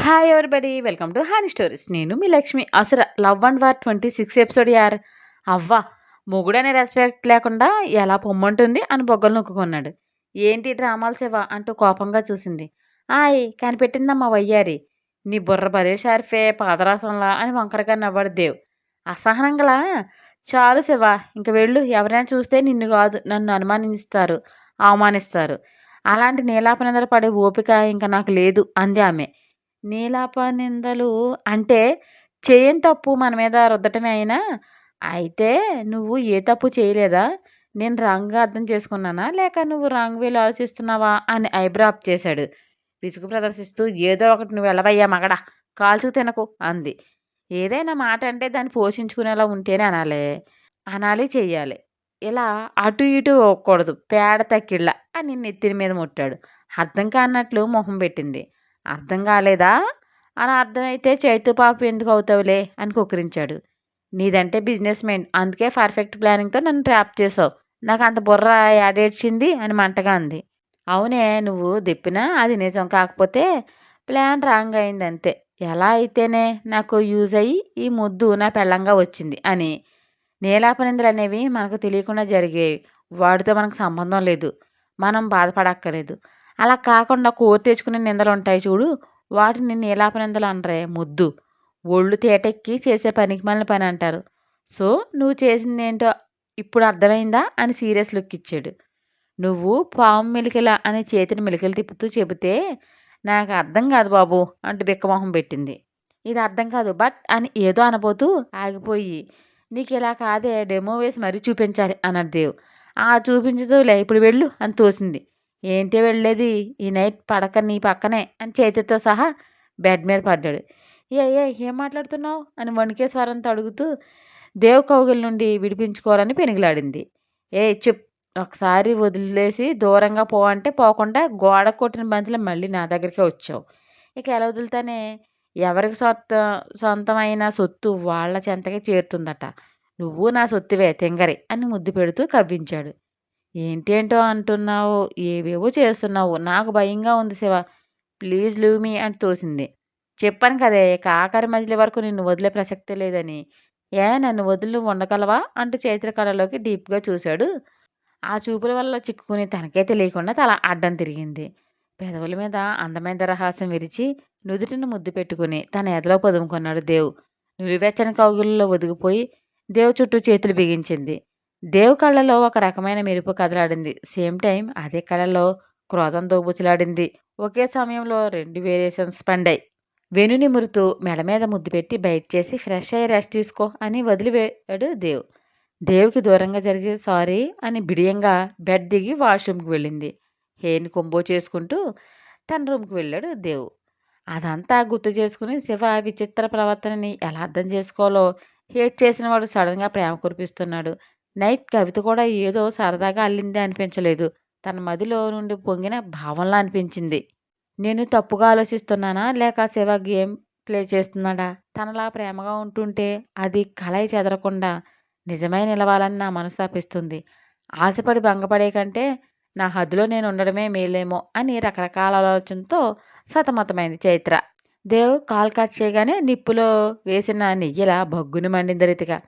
Hi everybody welcome to honey stories. నేను మీ లక్ష్మి. అసలు love and war 26 episode యార్. అవ్వ మొగుడనే రెస్పెక్ట్ లేకుండా ఎలా పొమ్మంటుంది అని బొగ్గలు నొక్కుకున్నాడు. ఏంటి డ్రామాలు శివ అంటూ కోపంగా చూసింది. ఆయ్ కనిపెట్టిందమ్మా వయ్యారి. నీ బుర్ర బరే షార్ఫే పాదరాసంలా అని వంకరగా నవ్వాడు దేవ్ అసహనంగా. చాలు శివ, ఇంక వెళ్ళు. ఎవరైనా చూస్తే నిన్ను కాదు నన్ను అనుమానిస్తారు, అవమానిస్తారు. అలాంటి నీలాపనిందలు పడే ఓపిక ఇంకా నాకు లేదు అంది ఆమె. నీలాపనిందలు అంటే చేయని తప్పు మన మీద రుద్దటమే అయినా. అయితే నువ్వు ఏ తప్పు చేయలేదా? నేను రాంగ్గా అర్థం చేసుకున్నానా, లేక నువ్వు రాంగ్ వేలో ఆలోచిస్తున్నావా అని ఐబ్రో అప్ చేశాడు విసుగు ప్రదర్శిస్తూ. ఏదో ఒకటి నువ్వు వెళ్ళవయ్యా మగడా, కాల్చుకు తినకు అంది. ఏదైనా మాట అంటే దాన్ని పోషించుకునేలా ఉంటేనే అనాలి చెయ్యాలి. ఇలా అటు ఇటు పోకూడదు, పేడ తక్కిళ్ళ అని నెత్తిన మీద ముట్టాడు. అర్థం కానట్లు మొహం పెట్టింది. అర్థం కాలేదా? అని అర్థమైతే చైతు పాప ఎందుకు అవుతావులే అని కుక్కరించాడు. నీదంటే బిజినెస్ మైండ్, అందుకే పర్ఫెక్ట్ ప్లానింగ్తో నన్ను ట్రాప్ చేసావు. నాకు అంత బుర్ర యాడేడ్చింది అని మంటగా అంది. అవునే, నువ్వు దెప్పినా అది నిజం. కాకపోతే ప్లాన్ రాంగ్ అయింది అంతే. ఎలా అయితేనే నాకు యూజ్ అయ్యి ఈ ముద్దు నా పెళ్ళంగా వచ్చింది అని. నీలాపనిందలు అనేవి మనకు తెలియకుండా జరిగేవి. వాడితో మనకు సంబంధం లేదు, మనం బాధపడక్కర్లేదు. అలా కాకుండా కోరి తెచ్చుకునే నిందలు ఉంటాయి చూడు, వాటిని నీలాపనిందలు అనరే ముద్దు. ఒళ్ళు తేటెక్కి చేసే పనికిమాలిన పని అంటారు. సో నువ్వు చేసిందేంటో ఇప్పుడు అర్థమైందా అని సీరియస్ లుక్ ఇచ్చాడు. నువ్వు పాము మెలికల అని చేతిని మెలికలు తిప్పుతూ చెబితే నాకు అర్థం కాదు బాబు అంటూ బిక్కమొహం పెట్టింది. ఇది అర్థం కాదు బట్ అని ఏదో అనబోతూ ఆగిపోయి, నీకు ఇలా కాదే డెమో వేసి మరీ చూపించాలి అన్నాడు దేవ్. చూపించదులే ఇప్పుడు వెళ్ళు అని తోసింది. ఏంటి వెళ్ళేది, ఈ నైట్ పడక నీ పక్కనే అని చేతితో సహా బెడ్ మీద పడ్డాడు. ఏం మాట్లాడుతున్నావు అని వణికే స్వరంతో అడుగుతూ దేవ్ కౌగిల నుండి విడిపించుకోవాలని పెనుగులాడింది. చెప్, ఒకసారి వదిలేసి దూరంగా పో అంటే పోకుండా గోడ కొట్టిన బంతిలో మళ్ళీ నా దగ్గరికే వచ్చావు. ఇక ఎలా వదులుతానే? ఎవరికి సొంతమైన సొత్తు వాళ్ళ చెంతకే చేరుతుందట. నువ్వు నా సొత్తువే తింగరి అని ముద్దు పెడుతూ కవ్వించాడు. ఏంటేంటో అంటున్నావు, ఏవేవో చేస్తున్నావు, నాకు భయంగా ఉంది శివ, ప్లీజ్ లీవ్ మీ అని తోసింది. చెప్పాను కదే ఇక ఆఖరి మజిలీ వరకు నిన్ను వదిలే ప్రసక్తే లేదని. నన్ను వదిలి నువ్వు ఉండగలవా అంటూ చైత్ర కళలోకి డీప్గా చూశాడు. ఆ చూపుల వల్ల చిక్కుకుని తనకే తెలియకుండా తల అడ్డం తిరిగింది. పెదవుల మీద అందమైన రహస్యం విరిచి నుదుటిని ముద్దు పెట్టుకుని తన ఎదలో పొదుముకున్నాడు దేవ్. నులివెచ్చని కౌగుల్లో ఒదిగిపోయి దేవ్ చుట్టూ చేతులు బిగించింది. దేవ్ కళ్ళలో ఒక రకమైన మెరుపు కదలాడింది. సేమ్ టైం అదే కళ్ళలో క్రోధం దోబుచులాడింది. ఒకే సమయంలో 2 వేరియేషన్స్ పండాయి. వెను నిమురుతూ మెడ మీద ముద్దు పెట్టి బయట చేసి ఫ్రెష్ అయ్యి రెస్ట్ తీసుకో అని వదిలివేయాడు దేవ్. దేవుకి దూరంగా జరిగి సారీ అని బిడియంగా బెడ్ దిగి వాష్రూమ్కి వెళ్ళింది. హెయిర్ని కొంబో చేసుకుంటూ తన రూమ్కి వెళ్ళాడు దేవ్. అదంతా గుర్తు చేసుకుని శివ విచిత్ర ప్రవర్తనని ఎలా అర్థం చేసుకోవాలో హేట్ చేసిన వాడు సడన్గా ప్రేమ కురిపిస్తున్నాడు. నైట్ కవిత కూడా ఏదో సరదాగా అల్లిందే అనిపించలేదు, తన మదిలో నుండి పొంగిన భావంలా అనిపించింది. నేను తప్పుగా ఆలోచిస్తున్నానా, లేక శివ గేమ్ ప్లే చేస్తున్నాడా? తనలా ప్రేమగా ఉంటుంటే అది కలయి చెదరకుండా నిజమై నిలవాలని నా మనసు తప్పిస్తుంది. ఆశపడి భంగపడే కంటే నా హద్దులో నేను ఉండడమే మేలేమో అని రకరకాల ఆలోచనతో సతమతమైంది చైత్ర. దేవ్ కాల్ కట్ చేయగానే నిప్పులో వేసిన నెయ్యిలా బగ్గున మండింది రీతిగా.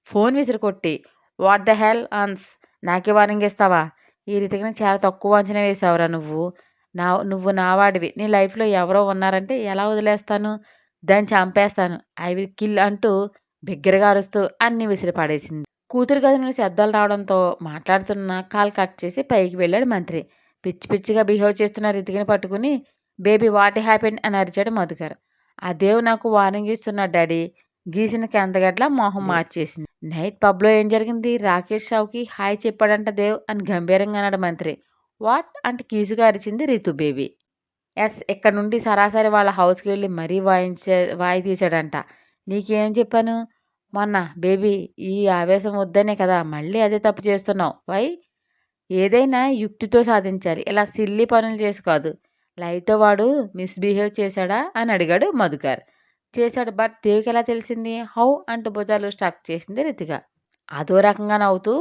ఫోన్ విసిరికొట్టి, వాట్ ద హెల్ ఆన్స్, నాకే వార్నింగ్ ఇస్తావా? ఈ రీతిగా చాలా తక్కువ అంచనా వేసావురా నువ్వు. నువ్వు నావాడివి, నీ లైఫ్లో ఎవరో ఉన్నారంటే ఎలా వదిలేస్తాను? దాన్ని చంపేస్తాను, ఐ విల్ కిల్ అంటూ బిగ్గరగా అరుస్తూ అన్నీ విసిరి పడేసింది. కూతురు గది నుండి శబ్దాలు రావడంతో మాట్లాడుతున్న కాల్ కట్ చేసి పైకి వెళ్ళాడు మంత్రి. పిచ్చి పిచ్చిగా బిహేవ్ చేస్తున్న రితికిని పట్టుకుని బేబీ వాట్ హ్యాపెండ్ అని అరిచాడు మధుకర్. ఆ దేవ్ నాకు వార్నింగ్ ఇస్తున్నాడు డాడీ. గీసిన కందగడ్ల మొహం మార్చేసింది. నైట్ పబ్లో ఏం జరిగింది? రాకేష్ రావుకి హాయ్ చెప్పాడంట దేవ్ అని గంభీరంగా అన్నాడు మంత్రి. వాట్ అంటే కీసుగా అరిచింది రితు బేబీ. ఎస్, ఇక్కడ నుండి సరాసరి వాళ్ళ హౌస్కి వెళ్ళి మరీ వాయి తీశాడంట. నీకేం చెప్పాను మొన్న? బేబీ ఈ ఆవేశం వద్దనే కదా మళ్ళీ అదే తప్పు చేస్తున్నావు. వై? ఏదైనా యుక్తితో సాధించాలి, ఇలా సిల్లీ పనులు చేసి కాదు. లైతో వాడు మిస్బిహేవ్ చేశాడా అని అడిగాడు మధుకర్. చేశాడు, బట్ దేవికి ఎలా తెలిసింది? హౌ అంటూ భుజాలు స్టక్ చేసింది రితిక. అదో రకంగా నవ్వుతూ,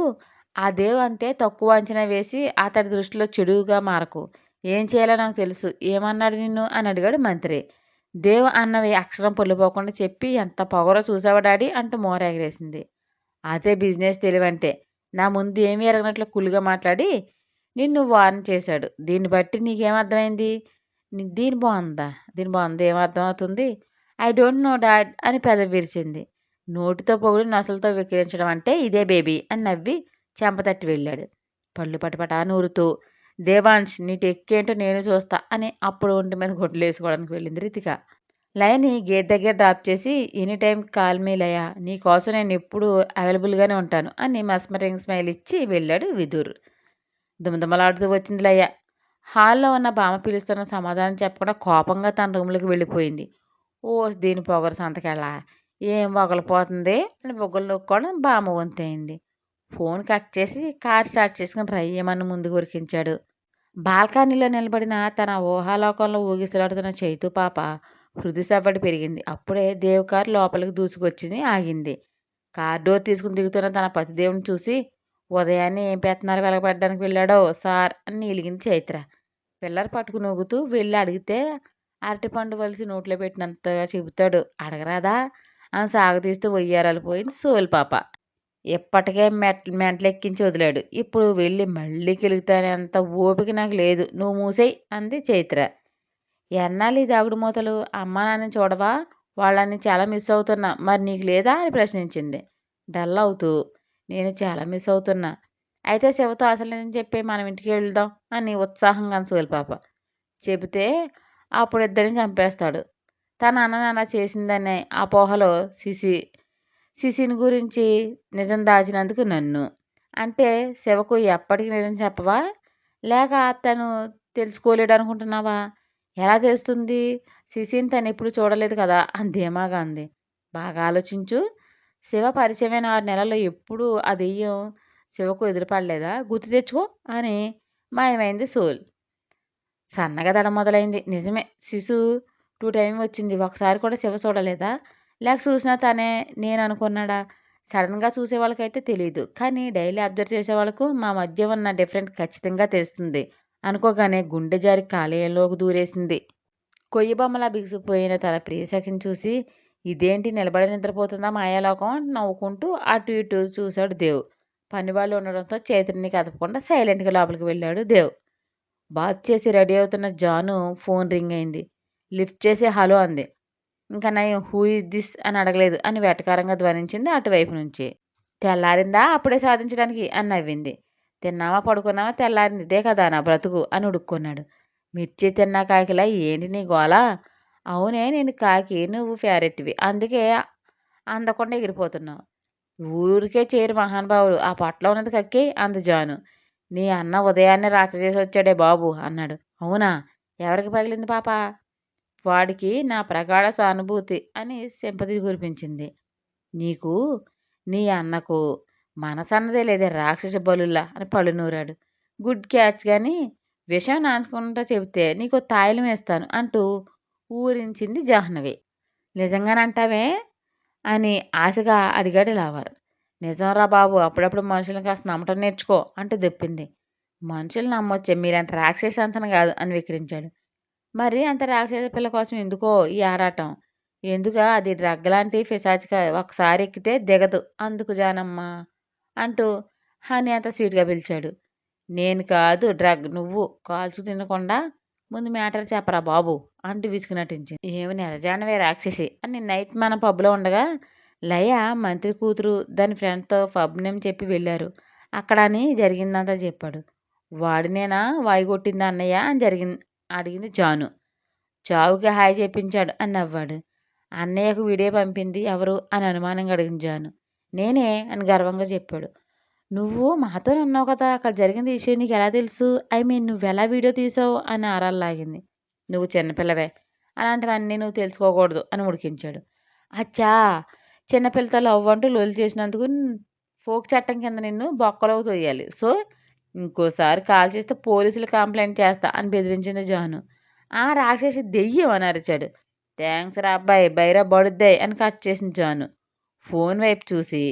ఆ దేవ్ అంటే తక్కువ అంచనా వేసి అతడి దృష్టిలో చెడుగా మారకు. ఏం చేయాలో నాకు తెలుసు. ఏమన్నాడు నిన్ను అని అడిగాడు మంత్రి. దేవ్ అన్నవి అక్షరం పొల్లిపోకుండా చెప్పి ఎంత పొగరో చూసావా డాడీ అంటూ మోరెగరేసింది. అదే బిజినెస్ తెలివంటే. నా ముందు ఏమీ ఎరగనట్లు కుల్లుగా మాట్లాడి నిన్ను వార్న్ చేశాడు. దీన్ని బట్టి నీకేమర్థమైంది? దీని బావుందా? దీని బావుంది ఏమర్థమవుతుంది? ఐ డోంట్ నో డాడ్ అని పెదవి విరిచింది. నోటితో పొగిడి నొసలుతో వెక్కిరించడం అంటే ఇదే బేబీ అని నవ్వి చెంప తట్టి వెళ్ళాడు. పళ్ళు పటపటా నూరుతూ దేవాంష్ నీ టెక్కేంటో నేను చూస్తా అని అప్పుడు ఒంటి మీద గుడ్డలేసుకోవడానికి వెళ్ళింది రితిక. లయని గేట్ దగ్గర డ్రాప్ చేసి ఎనీ టైం కాల్ మీ లయ నీకోసం నేను ఎప్పుడు అవైలబుల్గానే ఉంటాను అని మస్మరింగ్ స్మైల్ ఇచ్చి వెళ్ళాడు విదుర్. దుమదుమలాడుతూ వచ్చింది లయ. హాల్లో ఉన్న బామ్మ పిలుస్తున్న సమాధానం చెప్పకుండా కోపంగా తన రూమ్లోకి వెళ్ళిపోయింది. ఓ దీని పొగరు సంతకెళ్ళా ఏం వగలిపోతుంది అని బొగ్గలు నొక్కోవడం బామ్మ వంతైంది. ఫోన్ కట్ చేసి కార్ స్టార్ట్ చేసుకుని రయ్యమని ముందుకు ఉరికించాడు. బాల్కనీలో నిలబడిన తన ఊహాలోకంలో ఊగిసలాడుతున్న చైతు పాప హృది సవ్వడి పెరిగింది. అప్పుడే దేవ్ కారు లోపలికి దూసుకొచ్చింది ఆగింది. కార్ డోర్ తీసుకుని దిగుతున్న తన పతిదేవుని చూసి ఉదయాన్నే ఏం పెత్తనాలు వెలగబెట్టడానికి వెళ్ళాడో సార్ అని నీలిగింది చైత్ర. పిల్లలు పట్టుకుని ఊగుతూ వెళ్ళి అడిగితే అరటిపండు వలిసి నోట్లో పెట్టినంతగా చెబుతాడు అడగరాదా అని సాగతీస్తూ వయ్యారాలు పోయింది సోల్ పాప. ఇప్పటికే మెంటలెక్కించి వదిలాడు. ఇప్పుడు వెళ్ళి మళ్ళీ కెలుగుతానేంత ఓపిక నాకు లేదు. నువ్వు మూసేయ్ అంది చైత్ర. ఎన్నాళ్ళు ఈ దాగుడు మూతలు? అమ్మా నాన్నని చూడవా? వాళ్ళని చాలా మిస్ అవుతున్నా. మరి నీకు లేదా అని ప్రశ్నించింది డల్ అవుతూ. నేను చాలా మిస్ అవుతున్నా. అయితే శివతో అసలు నిజం చెప్పి మనం ఇంటికి వెళ్దాం అని ఉత్సాహంగా సోల్ పాప. చెబితే అప్పుడు ఇద్దరిని చంపేస్తాడు. తన అన్నని అలా చేసిందనే అపోహలో శిశిని గురించి నిజం దాచినందుకు నన్ను. అంటే శివకు ఎప్పటికి నిజం చెప్పవా? లేక తను తెలుసుకోలేడు అనుకుంటున్నావా? ఎలా తెలుస్తుంది? శిశిని తను ఎప్పుడు చూడలేదు కదా అని ధీమాగా అంది. బాగా ఆలోచించు. శివ పరిచయమైన 6 నెలల్లో ఎప్పుడు ఆ దెయ్యం శివకు ఎదురుపడలేదా? గుర్తు తెచ్చుకో అని మాయమైంది సోల్. సన్నగా దడ మొదలైంది. నిజమే శిశు 2 టైమ్ వచ్చింది. ఒకసారి కూడా శివ చూడలేదా? లేక చూసినా తనే నేను అనుకున్నాడా? సడన్గా చూసే వాళ్ళకైతే తెలీదు. కానీ డైలీ అబ్జర్వ్ చేసే వాళ్ళకు మా మధ్య ఉన్న డిఫరెంట్ ఖచ్చితంగా తెలుస్తుంది అనుకోగానే గుండె జారి కాలేయంలోకి దూరేసింది. కొయ్యి బొమ్మలా బిగిసిపోయిన తన ప్రియసఖిని చూసి ఇదేంటి నిలబడి నిద్రపోతుందా మాయాలోకం అని నవ్వుకుంటూ అటు ఇటు చూశాడు దేవ్. పనివాళ్ళు ఉండడంతో చేతుల్ని కదపకుండా సైలెంట్గా లోపలికి వెళ్ళాడు దేవ్. బాత్ చేసి రెడీ అవుతున్న జాను ఫోన్ రింగ్ అయింది. లిఫ్ట్ చేసి హలో అంది. ఇంకా నయం హూ ఇస్ దిస్ అని అడగలేదు అని వెటకారంగా ధ్వనించింది అటువైపు నుంచి. తెల్లారిందా అప్పుడే సాధించడానికి అని నవ్వింది. తిన్నావా పడుకున్నావా తెల్లారింది ఇదే కదా నా బ్రతుకు అని ఉడుక్కున్నాడు. మిర్చి తిన్నా కాకిలా ఏంటి నీ గోల? అవునే నేను కాకి నువ్వు ప్యారెట్వి అందుకే అందకుండా ఎగిరిపోతున్నావు. ఊరికే చేరు మహానుభావులు ఆ పొట్టలో ఉన్నది కక్కి అంది జాను. నీ అన్న ఉదయాన్నే రచ్చ చేసి వచ్చాడే బాబు అన్నాడు. అవునా? ఎవరికి పగిలింది పాప? వాడికి నా ప్రగాఢ సానుభూతి అని సింపతి కురిపించింది. నీకు నీ అన్నకు మనసన్నదే లేదే రాక్షస బలుల్లా అని పళ్ళు నూరాడు. గుడ్ క్యాచ్ కానీ విషయం నాన్చుకుంటా చెబితే నీకు తాయిలం వేస్తాను అంటూ ఊరించింది జాహ్నవి. నిజంగానంటావే అని ఆశగా అడిగాడు లావర్. నిజంరా బాబు అప్పుడప్పుడు మనుషులను కాస్త నమ్మటం నేర్చుకో అంటూ దెప్పింది. మనుషులు నమ్మొచ్చే మీలాంటి రాక్షసి అంతను కాదు అని విక్రించాడు. మరి అంత రాక్షస పిల్ల కోసం ఎందుకో ఈ ఆరాటం? ఎందుకా అది డ్రగ్ లాంటి పిశాచిక ఒకసారి ఎక్కితే దిగదు అందుకు జానమ్మ అంటూ హనీ అంత స్వీట్గా పిలిచాడు. నేను కాదు డ్రగ్ నువ్వు కాల్చు తినకుండా ముందు మ్యాటర్ చెప్పరా బాబు అంటూ విసుగు నటించింది. ఏమి నిజానవే రాక్షసి అని నైట్ మన పబ్లో ఉండగా లయ మంత్రి కూతురు దాని ఫ్రెండ్తో పబ్ నేమ్ చెప్పి వెళ్ళారు. అక్కడ అని జరిగిందంతా చెప్పాడు. వాడినేనా వాయి కొట్టింది అన్నయ్య అని అడిగింది జాను. చావుకి హాయ్ చెప్పించాడు అని నవ్వాడు. అన్నయ్యకు వీడియో పంపింది ఎవరు అని అనుమానంగా అడిగింది జాను. నేనే అని గర్వంగా చెప్పాడు. నువ్వు మాతో అన్నావు కదా అక్కడ జరిగింది విషయం నీకు ఎలా తెలుసు? ఐ మీన్ నువ్వెలా వీడియో తీసావు అని ఆరాల్లాగింది. నువ్వు చిన్నపిల్లవే అలాంటివన్నీ నువ్వు తెలుసుకోకూడదు అని ఉడికించాడు. అచ్చా చిన్నపిల్లతో లవ్ అంటూ లొల్లి చేసినందుకు ఫోక్ చట్టం కింద నిన్ను బొక్కలోకి తోయాలి. సో ఇంకోసారి కాల్ చేస్తే పోలీసులు కంప్లైంట్ చేస్తా అని బెదిరించింది జాను. ఆ రాక్షసి దెయ్యం అని అరిచాడు. థ్యాంక్స్ రా అబ్బాయి బైరా బడుద్దాయి అని కట్ చేసింది జాను. ఫోన్ వైపు చూసి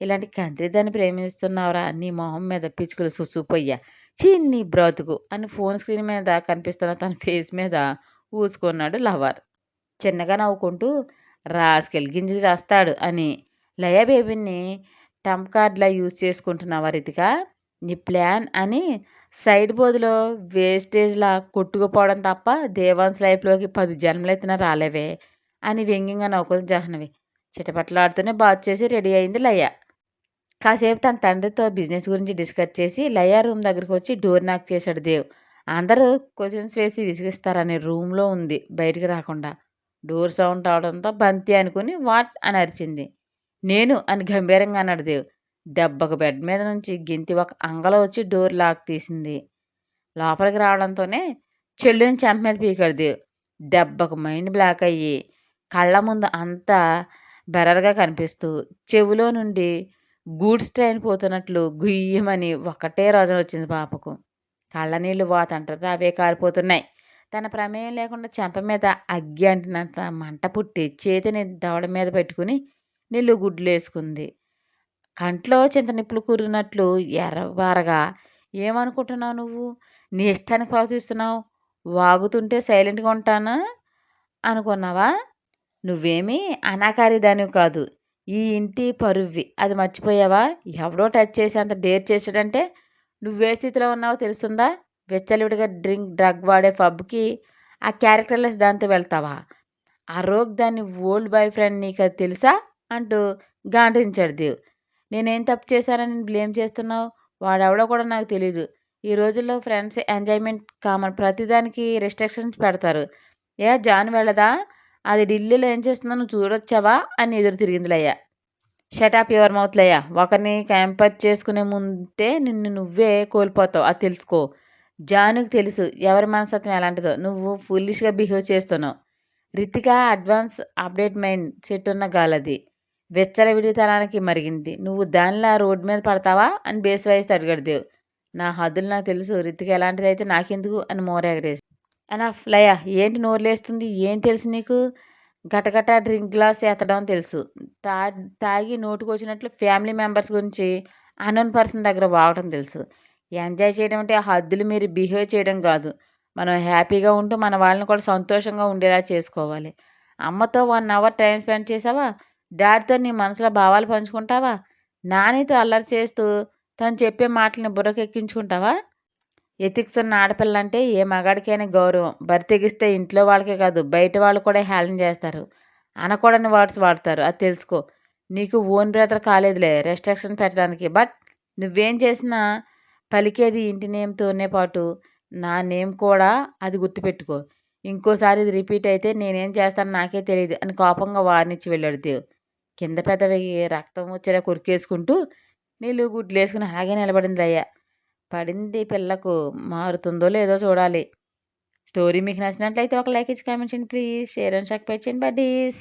ఇలాంటి కంత్రిదాన్ని ప్రేమిస్తున్నావురా నీ మొహం మీద పిచ్చుకలు సుసుపోయ్యా చిన్ని బ్రతుకు అని ఫోన్ స్క్రీన్ మీద కనిపిస్తున్న తన ఫేస్ మీద ఊసుకున్నాడు లవర్. చిన్నగా నవ్వుకుంటూ రాస్కెల్ గింజుకు చేస్తాడు అని. లయ బేబీని ట్రంప్ కార్డ్‌లా యూజ్ చేసుకుంటున్నావా రితిక? నీ ప్లాన్ అని సైడ్ బోదులో వేస్టేజ్‌లా కొట్టుకుపోవడం తప్ప దేవాన్స్ లైఫ్‌లోకి 10 జన్మలెత్తినా రాలేవే అని వ్యంగ్యంగా నవ్వుకుంది జాహ్నవి. చిటపటలాడుతూనే బాత్ చేసి రెడీ అయింది లయ. కాసేపు తన తండ్రితో బిజినెస్ గురించి డిస్కస్ చేసి లయ రూమ్ దగ్గరికి వచ్చి డోర్ నాక్ చేశాడు దేవ్. అందరూ క్వశ్చన్స్ వేసి విసిగిస్తారని రూమ్‌లో ఉంది బయటికి రాకుండా. డోర్ సౌండ్ రావడంతో బంతి అనుకుని వాట్ అని అరిచింది. నేను అని గంభీరంగా అన్నాడు దేవ్. దెబ్బకు బెడ్ మీద నుంచి గెంతి ఒక అంగలో వచ్చి డోర్ లాక్ తీసింది. లోపలికి రావడంతోనే చెల్లిని చెంప మీద పీకాడు దేవ్. దెబ్బకు మైండ్ బ్లాక్ అయ్యి కళ్ళ ముందు అంతా బెరర్‌గా కనిపిస్తూ చెవిలో నుండి గూడ్స్ ట్రైన్ పోతున్నట్లు గుయ్యమని ఒకటే రోజన వచ్చింది పాపకు. కళ్ళనీళ్ళు వాతంటారు అవే కారిపోతున్నాయి. తన ప్రమేయం లేకుండా చెంప మీద అగ్గి అంటినంత మంట పుట్టి చేతిని దవడ మీద పెట్టుకుని నీళ్ళు గుడ్లేసుకుంది. కంట్లో చింత నిప్పులు కూరినట్లు ఎర్రబారగా ఏమనుకుంటున్నావు నువ్వు? నీ ఇష్టానికి ప్రవర్తిస్తున్నావు. వాగుతుంటే సైలెంట్‌గా ఉంటాను అనుకున్నావా? నువ్వేమీ అనాకారి దానివి కాదు. ఈ ఇంటి పరువ్వి. అది మర్చిపోయావా? ఎవడో టచ్ చేసేంత డేర్ చేసాడంటే నువ్వే స్థితిలో ఉన్నావో తెలుస్తుందా? విచ్చలవిడిగా డ్రగ్ వాడే పబ్‌కి ఆ క్యారెక్టర్‌లెస్ దాంతో వెళ్తావా? ఆ రోగ్ దాని ఓల్డ్ బాయ్ ఫ్రెండ్ నీకది తెలుసా? అంటూ గాంటించాడు దేవ్. నేనేం తప్పు చేశానని బ్లేమ్ చేస్తున్నావు? వాడెవడో కూడా నాకు తెలీదు. ఈ రోజుల్లో ఫ్రెండ్స్ ఎంజాయ్‌మెంట్ కామన్. ప్రతిదానికి రిస్ట్రిక్షన్స్ పెడతారు. జాన్ వెళ్ళదా? అది ఢిల్లీలో ఏం చేస్తుందో నువ్వు చూడొచ్చావా? అని ఎదురు తిరిగింది లయ. షట్ అప్ యువర్ మౌత్ లయ. ఒకరిని కంపేర్ చేసుకునే ముందే నిన్ను నువ్వే కోల్పోతావు. అది తెలుసుకో. జానుకి తెలుసు ఎవరి మనస్తత్వం ఎలాంటిదో. నువ్వు ఫుల్లిష్‌గా బిహేవ్ చేస్తున్నావు. Ritika advance update mind set ఉన్న గర్ల్. విచ్చలవిడితనానికి మరిగింది. నువ్వు దానిలా రోడ్డు మీద పడతావా? అని బేస్ వాయిస్ అడిగాడు దేవ్. నా హద్దులు నాకు తెలుసు. రితిక ఎలాంటిదైతే నాకెందుకు అని మోరెగరేసి. ఎనఫ్ లయ. ఏంటి నోరులేస్తుంది? ఏం తెలుసు నీకు? గటగట డ్రింక్ గ్లాస్ ఎత్తడం తెలుసు. తా తాగి నోటికొచ్చినట్లు ఫ్యామిలీ మెంబర్స్ గురించి అన్నోన్ పర్సన్ దగ్గర వాగటం తెలుసు. ఎంజాయ్ చేయడం అంటే ఆ హద్దులు మీరి బిహేవ్ చేయడం కాదు. మనం హ్యాపీగా ఉంటూ మన వాళ్ళని కూడా సంతోషంగా ఉండేలా చేసుకోవాలి. అమ్మతో 1 అవర్ టైం స్పెండ్ చేసావా? డాడీతో నీ మనసులో భావాలు పంచుకుంటావా? నానితో అల్లరి చేస్తూ తను చెప్పే మాటల్ని బుర్రకెక్కించుకుంటావా? ఎథిక్స్ ఉన్న ఆడపిల్లంటే ఏ మగాడికైనా గౌరవం. బరితెగిస్తే ఇంట్లో వాళ్ళకే కాదు బయట వాళ్ళు కూడా హేళన చేస్తారు. అనకూడని వర్డ్స్ వాడతారు. అది తెలుసుకో. నీకు ఓన్ బ్రదర్ కాలేదులే రెస్ట్రిక్షన్ పెట్టడానికి. బట్ నువ్వేం చేసినా పలికేది ఇంటి నేమ్‌తోనే పాటు నా నేమ్ కూడా అది గుర్తుపెట్టుకో. ఇంకోసారి ఇది రిపీట్ అయితే నేనేం చేస్తానో నాకే తెలీదు అని కోపంగా వార్నిచ్చి వెళ్ళాడు దేవ్. కింద పెదవికి రక్తం వచ్చేలా కొరికేసుకుంటూ నీళ్ళు గుడ్లేసుకుని అలాగే నిలబడింది రయ్య. పడింది పిల్లకు. మారుతుందో లేదో చూడాలి. స్టోరీ మీకు నచ్చినట్లయితే ఒక లైక్ ఇచ్చి కామెంట్ చేయండి ప్లీజ్. షేర్ అండ్ సబ్స్క్రైబ్ చేయండి బడ్డీస్.